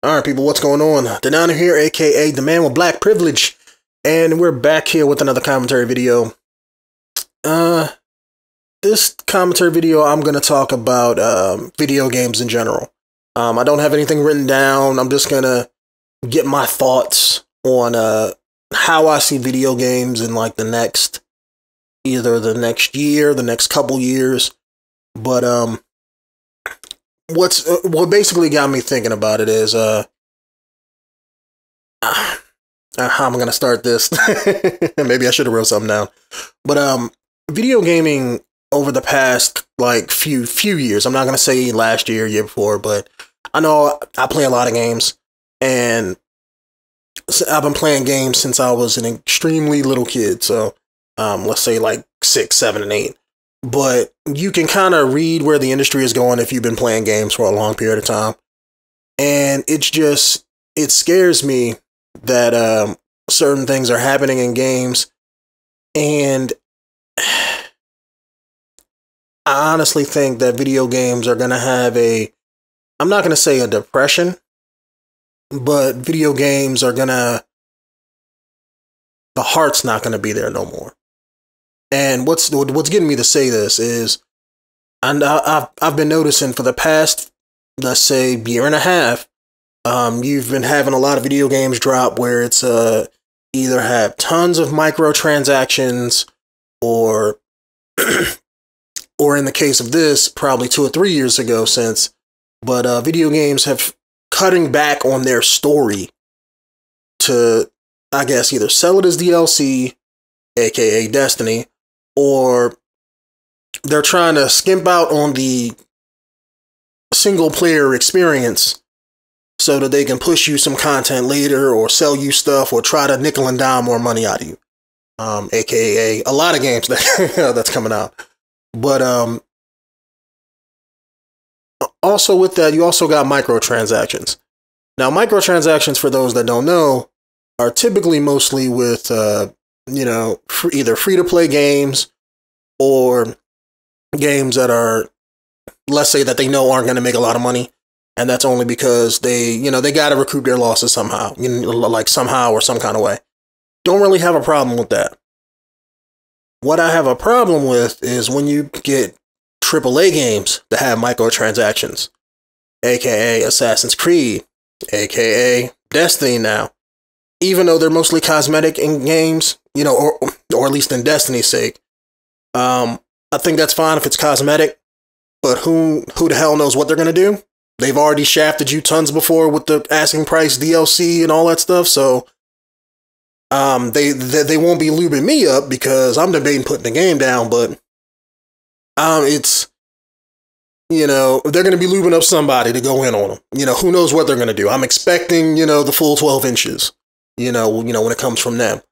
Alright people, what's going on? Denonu here, aka the man with black privilege, and we're back here with another commentary video. This commentary video I'm gonna talk about video games in general. I don't have anything written down. I'm just gonna get my thoughts on how I see video games in like either the next year, the next couple years. But what basically got me thinking about it is how am I gonna start this? Maybe I should have wrote something down. But video gaming over the past like few years, I'm not gonna say last year, year before, but I know I play a lot of games, and I've been playing games since I was an extremely little kid. So let's say like 6, 7, and 8. But you can kind of read where the industry is going if you've been playing games for a long period of time. And it scares me that certain things are happening in games. And I honestly think that video games are going to have I'm not going to say a depression, but video games are the heart's not going to be there no more. And what's getting me to say this is, I've been noticing for the past, let's say, year and a half, you've been having a lot of video games drop where it's either have tons of microtransactions, or or in the case of this, probably 2 or 3 years ago since, but video games have cutting back on their story to, I guess, either sell it as DLC, aka Destiny, or they're trying to skimp out on the single player experience so that they can push you some content later or sell you stuff or try to nickel and dime more money out of you. Aka a lot of games that's coming out. But also with that, you also got microtransactions. Now, microtransactions, for those that don't know, are typically mostly with either free-to-play games or games that are, let's say, that they know aren't going to make a lot of money, and that's only because they got to recoup their losses somehow, like somehow or some kind of way. Don't really have a problem with that. What I have a problem with is when you get AAA games that have microtransactions, aka Assassin's Creed, aka Destiny now. Even though they're mostly cosmetic in games, or at least in Destiny's sake, I think that's fine if it's cosmetic, but who the hell knows what they're going to do? They've already shafted you tons before with the asking price DLC and all that stuff, so they won't be lubing me up because I'm debating putting the game down, but they're going to be lubing up somebody to go in on them. Who knows what they're going to do? I'm expecting, the full 12 inches. When it comes from them.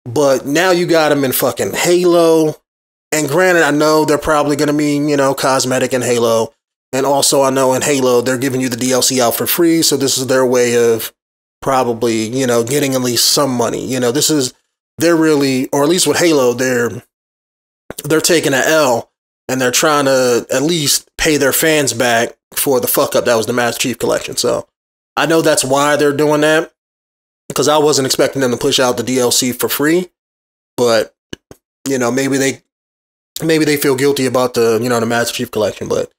But now you got them in fucking Halo. And granted, I know they're probably going to be, cosmetic in Halo. And also, I know in Halo, they're giving you the DLC out for free. So this is their way of probably, getting at least some money. They're really, or at least with Halo, they're taking an L. And they're trying to at least pay their fans back for the fuck up that was the Master Chief Collection. So I know that's why they're doing that. Because I wasn't expecting them to push out the DLC for free, but maybe they feel guilty about the the Master Chief Collection. But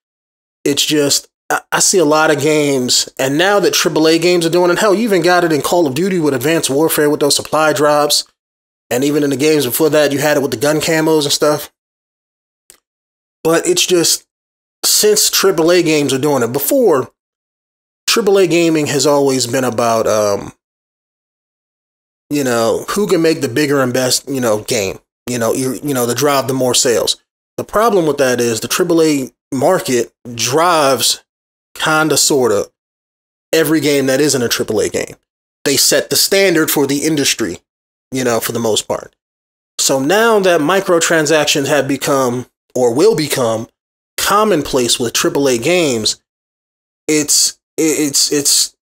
it's just I see a lot of games, and now that AAA games are doing it, hell, you even got it in Call of Duty with Advanced Warfare with those supply drops, and even in the games before that, you had it with the gun camos and stuff. But it's just since AAA games are doing it, before AAA gaming has always been about who can make the bigger and best, game, to drive the more sales. The problem with that is the AAA market drives kinda, sorta, every game that isn't a AAA game. They set the standard for the industry, for the most part. So now that microtransactions have become, or will become, commonplace with AAA games, it's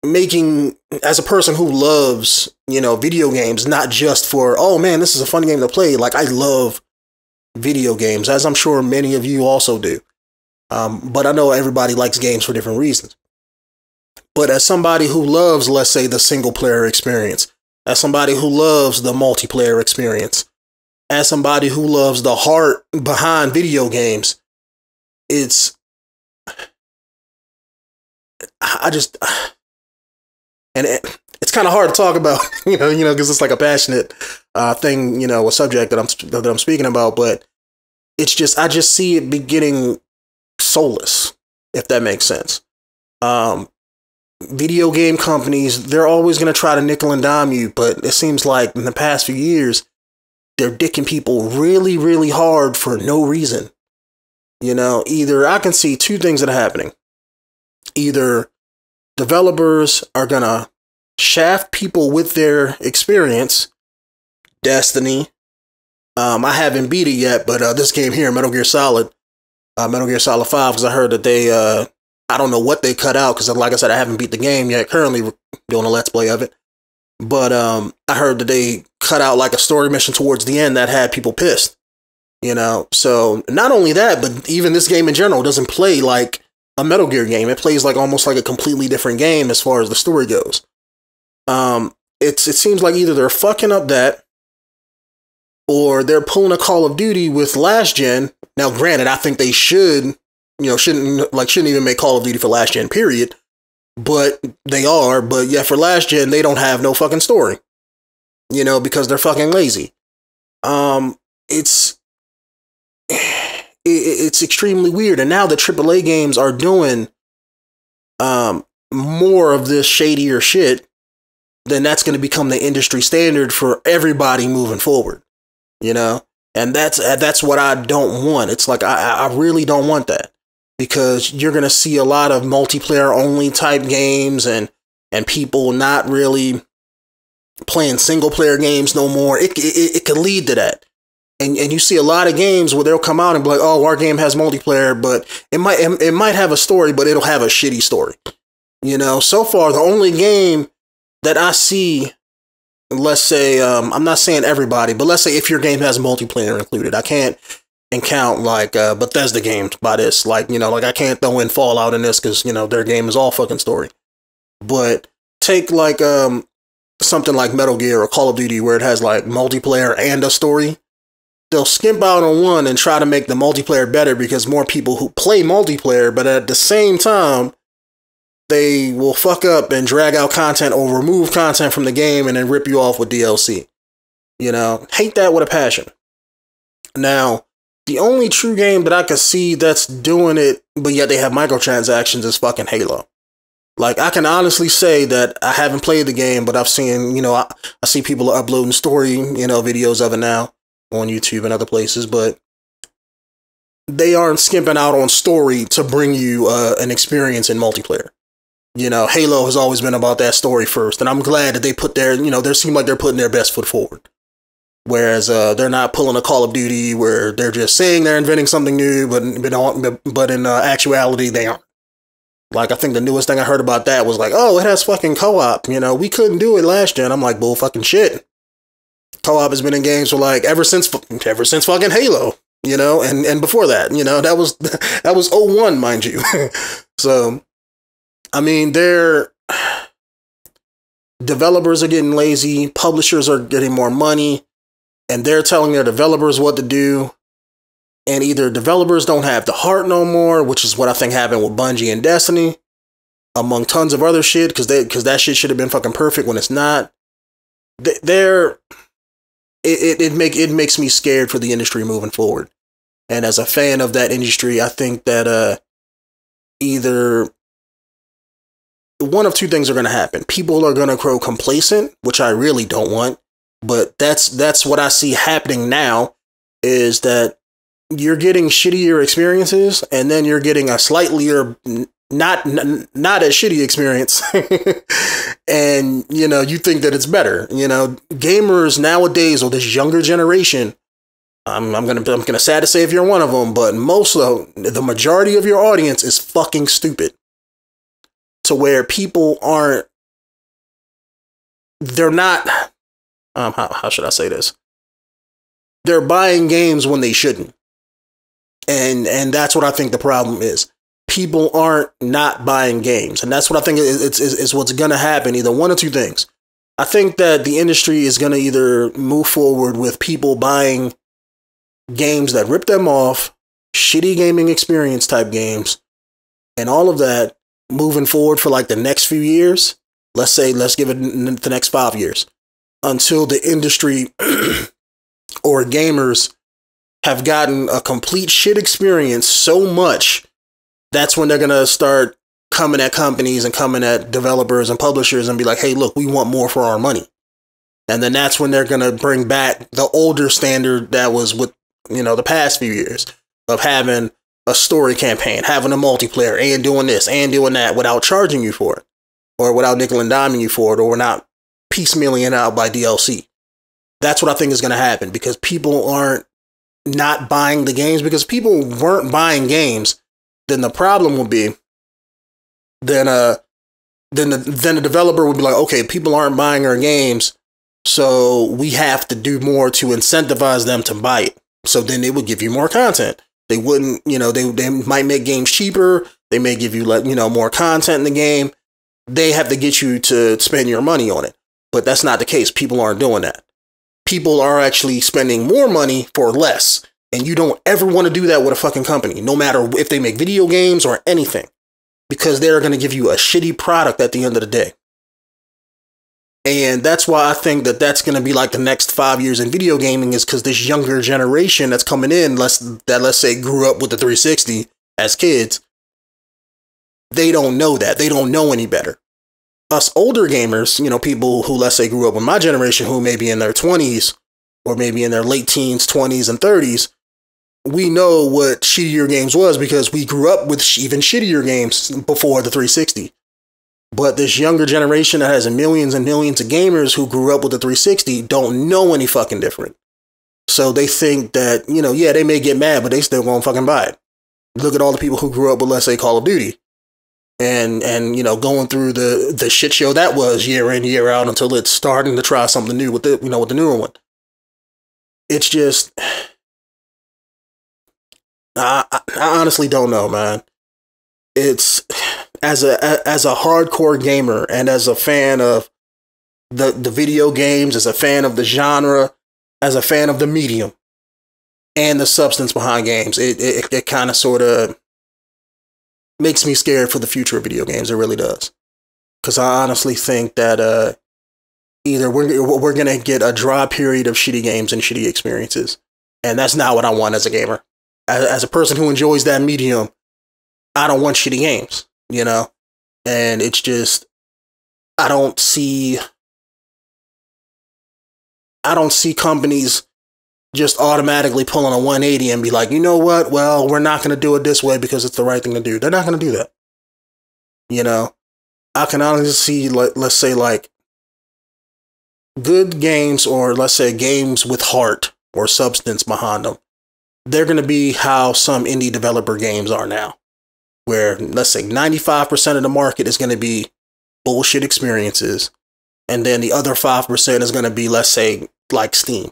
making, as a person who loves, video games, not just for, oh man, this is a fun game to play. Like, I love video games, as I'm sure many of you also do. But I know everybody likes games for different reasons. But as somebody who loves, let's say, the single player experience, as somebody who loves the multiplayer experience, as somebody who loves the heart behind video games, it's kind of hard to talk about, because it's like a passionate thing, a subject that I'm speaking about. But it's just, I just see it beginning soulless, if that makes sense. Video game companies, they're always going to try to nickel and dime you, but it seems like in the past few years, they're dicking people really, really hard for no reason. Either I can see two things that are happening. Either developers are going to shaft people with their experience. Destiny. I haven't beat it yet, but this game here, Metal Gear Solid 5, because I heard that they, I don't know what they cut out, because like I said, I haven't beat the game yet, currently doing a Let's Play of it. But I heard that they cut out like a story mission towards the end that had people pissed. So not only that, but even this game in general doesn't play like a Metal Gear game. It plays like almost like a completely different game as far as the story goes. It seems like either they're fucking up that, or they're pulling a Call of Duty with last gen. Now, granted, I think they shouldn't even make Call of Duty for last gen, period. But they are. But yeah, for last gen, they don't have no fucking story. Because they're fucking lazy. It's extremely weird. And now the AAA games are doing more of this shadier shit, then that's going to become the industry standard for everybody moving forward. And that's what I don't want. It's like I really don't want that, because you're going to see a lot of multiplayer only type games and people not really playing single player games no more. It could lead to that. And you see a lot of games where they'll come out and be like, oh, our game has multiplayer, but it might have a story, but it'll have a shitty story. So far, the only game that I see, let's say, I'm not saying everybody, but let's say if your game has multiplayer included, I can't count like Bethesda games by this. Like, like I can't throw in Fallout in this because, their game is all fucking story. But take like something like Metal Gear or Call of Duty where it has like multiplayer and a story. They'll skimp out on one and try to make the multiplayer better because more people who play multiplayer, but at the same time, they will fuck up and drag out content or remove content from the game and then rip you off with DLC. Hate that with a passion. Now, the only true game that I could see that's doing it, but yet they have microtransactions, is fucking Halo. Like, I can honestly say that I haven't played the game, but I've seen, I see people uploading story, videos of it now on YouTube and other places, but they aren't skimping out on story to bring you an experience in multiplayer. Halo has always been about that story first, and I'm glad that they put their, they seem like they're putting their best foot forward. Whereas they're not pulling a Call of Duty where they're just saying they're inventing something new, but in actuality, they aren't. Like, I think the newest thing I heard about that was like, oh, it has fucking co-op. We couldn't do it last gen. I'm like, bull fucking shit. Co-op has been in games for like ever since fucking Halo, and before that, that was 01, mind you. So, I mean, developers are getting lazy, publishers are getting more money, and they're telling their developers what to do. And either developers don't have the heart no more, which is what I think happened with Bungie and Destiny, among tons of other shit, because that shit should have been fucking perfect when it's not. It makes me scared for the industry moving forward. And as a fan of that industry, I think that either one of two things are going to happen. People are going to grow complacent, which I really don't want. But that's what I see happening now, is that you're getting shittier experiences, and then you're getting a slightlier, not as shitty experience. And, you think that it's better. Gamers nowadays, or this younger generation, I'm gonna sad to say if you're one of them, but the majority of your audience is fucking stupid. To where people they're not, how should I say this? They're buying games when they shouldn't. And that's what I think the problem is. people aren't not buying games. And that's what I think is what's going to happen. Either one or two things. I think that the industry is going to either move forward with people buying games that rip them off, shitty gaming experience type games, and all of that moving forward for like the next few years. Let's give it the next 5 years until the industry or gamers have gotten a complete shit experience so much. That's when they're going to start coming at companies and coming at developers and publishers and be like, hey, look, we want more for our money. And then that's when they're going to bring back the older standard that was with, the past few years of having a story campaign, having a multiplayer and doing this and doing that without charging you for it, or without nickel and diming you for it, or not piecemealing it out by DLC. That's what I think is going to happen, because people aren't not buying the games. Because if people weren't buying games, then the problem will be, then the developer would be like, okay, people aren't buying our games, so we have to do more to incentivize them to buy it. So then they would give you more content. They wouldn't, they might make games cheaper. They may give you more content in the game. They have to get you to spend your money on it. But that's not the case. People aren't doing that. People are actually spending more money for less. And you don't ever want to do that with a fucking company, no matter if they make video games or anything, because they're going to give you a shitty product at the end of the day. And that's why I think that that's going to be like the next 5 years in video gaming, is because this younger generation that's coming in, let's say grew up with the 360 as kids, they don't know that. They don't know any better. Us older gamers, people who, let's say, grew up with my generation, who may be in their 20s or maybe in their late teens, 20s, and 30s, we know what shittier games was because we grew up with even shittier games before the 360. But this younger generation that has millions and millions of gamers who grew up with the 360 don't know any fucking different. So they think that, yeah, they may get mad, but they still gonna fucking buy it. Look at all the people who grew up with, let's say, Call of Duty. And going through the shit show that was year in, year out, until it's starting to try something new with with the newer one. It's just, I honestly don't know, man. It's, as a hardcore gamer and as a fan of the video games, as a fan of the genre, as a fan of the medium and the substance behind games, it kind of sort of makes me scared for the future of video games. It really does. Because I honestly think that either we're going to get a dry period of shitty games and shitty experiences. And that's not what I want as a gamer. As a person who enjoys that medium, I don't want shitty games, And it's just, I don't see companies just automatically pulling a 180 and be like, you know what? Well, we're not going to do it this way because it's the right thing to do. They're not going to do that. I can honestly see, let's say, like, good games, or let's say games with heart or substance behind them. They're going to be how some indie developer games are now, where, let's say, 95% of the market is going to be bullshit experiences. And then the other 5% is going to be, let's say, like Steam,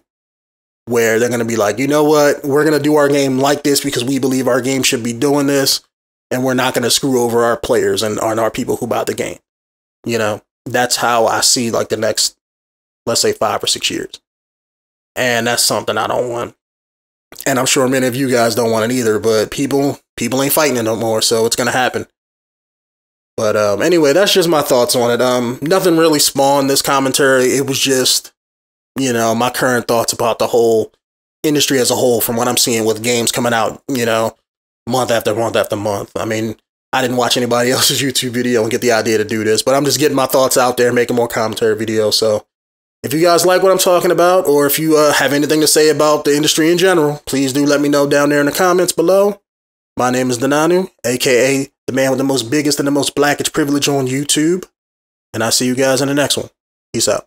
where they're going to be like, you know what, we're going to do our game like this because we believe our game should be doing this, and we're not going to screw over our players and our people who buy the game. That's how I see, like, the next, let's say, 5 or 6 years. And that's something I don't want. And I'm sure many of you guys don't want it either, but people ain't fighting it no more, so it's going to happen. But anyway, that's just my thoughts on it. Nothing really spawned this commentary. It was just, my current thoughts about the whole industry as a whole, from what I'm seeing with games coming out, month after month after month. I mean, I didn't watch anybody else's YouTube video and get the idea to do this, but I'm just getting my thoughts out there, making more commentary videos. So if you guys like what I'm talking about, or if you have anything to say about the industry in general, please do let me know down there in the comments below. My name is Denonu, aka the man with the most biggest and the most blackest privilege on YouTube. And I'll see you guys in the next one. Peace out.